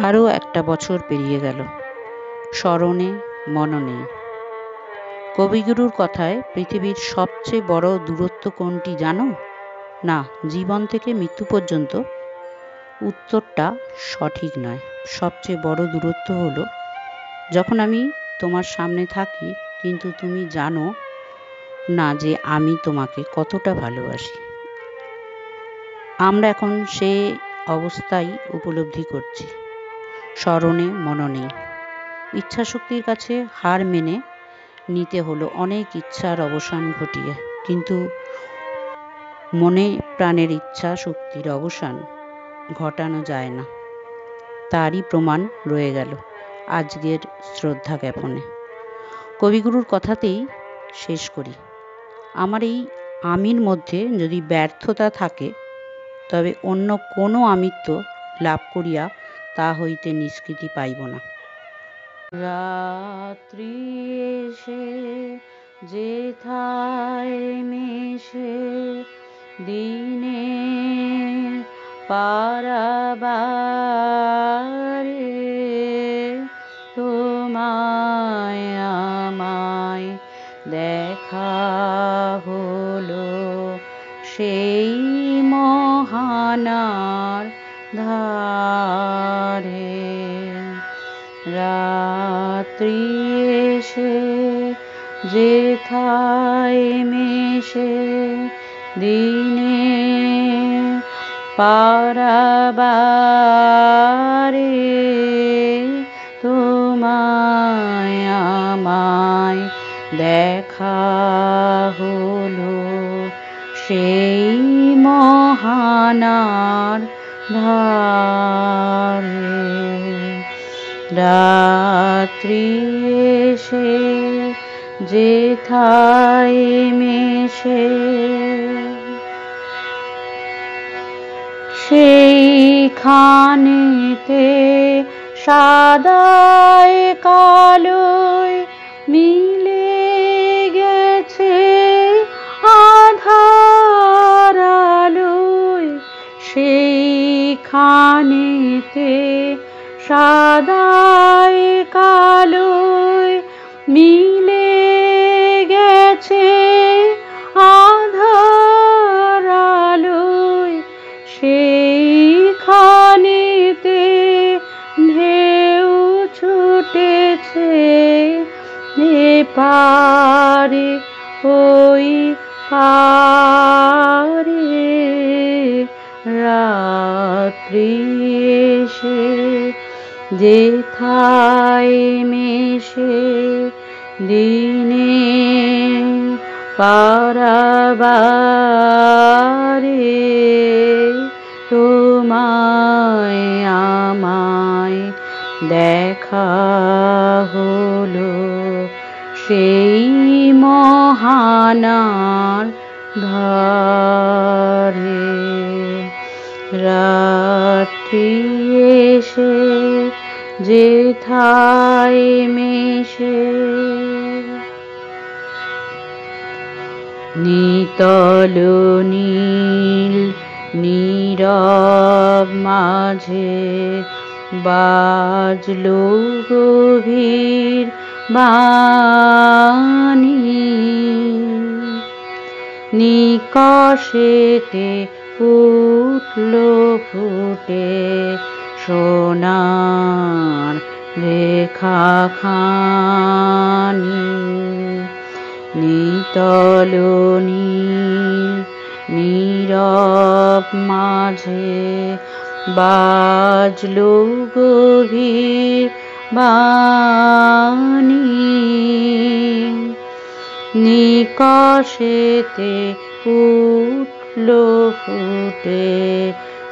আরও একটা বছর পেরিয়ে গেল, স্মরণে মননে। কবিগুরুর কথায় পৃথিবীর সবচেয়ে বড় দূরত্ব কোনটি জানো? না, জীবন থেকে মৃত্যু পর্যন্ত। উত্তরটা সঠিক নয়। সবচেয়ে বড় দূরত্ব হলো যখন আমি তোমার সামনে থাকি কিন্তু তুমি জানো না যে আমি তোমাকে কতটা ভালোবাসি। আমরা এখন সে অবস্থাই উপলব্ধি করছি, স্মরণে মননে। ইচ্ছাশক্তির কাছে হার মেনে নিতে হলো অনেক ইচ্ছার অবসান ঘটিয়ে, কিন্তু মনে প্রাণের ইচ্ছা শক্তির অবসান ঘটানো যায় না। তারই প্রমাণ রয়ে গেল আজকের শ্রদ্ধা জ্ঞাপনে। কবিগুরুর কথাতেই শেষ করি। আমার এই আমির মধ্যে যদি ব্যর্থতা থাকে, তবে অন্য কোনো আমিত্ব লাভ করিয়া তা হইতে নিষ্কৃতি পাইব না। রাত্রি এসে যেথায় মেশে দিনে পারাবারে, তোমায় আমায় দেখা হলো সেই মহানার ধারে। রাত্রি এসে যেথায় মেশে দিনে পারাবারে, তোমায় আমায় দেখা হলো সেই মহানার ধারে। রাত্রি এসে যেথায় মেশে সেইখানেতে সাদায় কালোয় মিলে গেছে আধার আলোয়। সেইখানেতে সাদায় কালোয় মিলে গেছে আধার আলোয়। সেইখানেতে ঢেউ ছুটেছে এপারে ওই পারে। রাত্রি এসে যেথায় মেশে দিনে পারাবারে, তোমায় আমায় দেখা হলো সেই মহানার ধারে। রাত্রি এসে যেথায় মেশে নিতল নীল নীরব মাঝে বাজলো গভীর বাণী। নিকষেতে উঠল ফুটে সোনার রেখাখানি। নিতল নীল নীরব মাঝে বাজলো গভীর বাণী। নিকষেতে উঠল ফুটে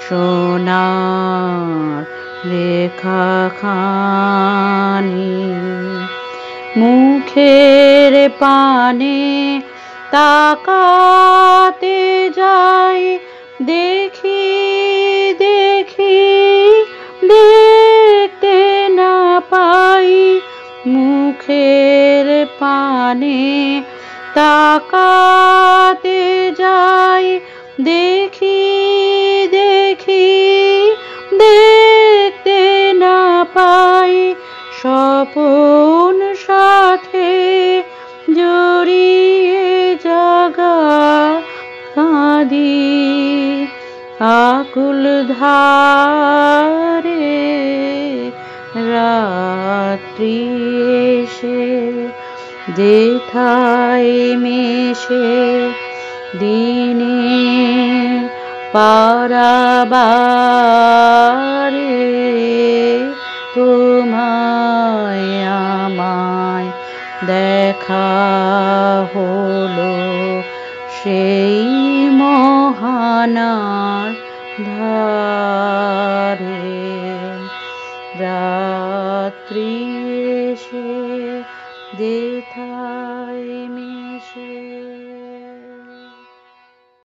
সোনার রেখাখানি। মুখের পানে তাকাতে যাই, দেখি দেখি দেখতে না পাই। মুখের পানে তাকাতে যাই, দেখি দেখি দেখতে না স্বপন সাথে জড়িয়ে জাগা কাঁদি আকুল ধারে রাত্রি এসে যেথায় মেশে দিনে পারাবারে তোমায় আমায় দেখা হলো সেই মহানার ধারে রাত্রি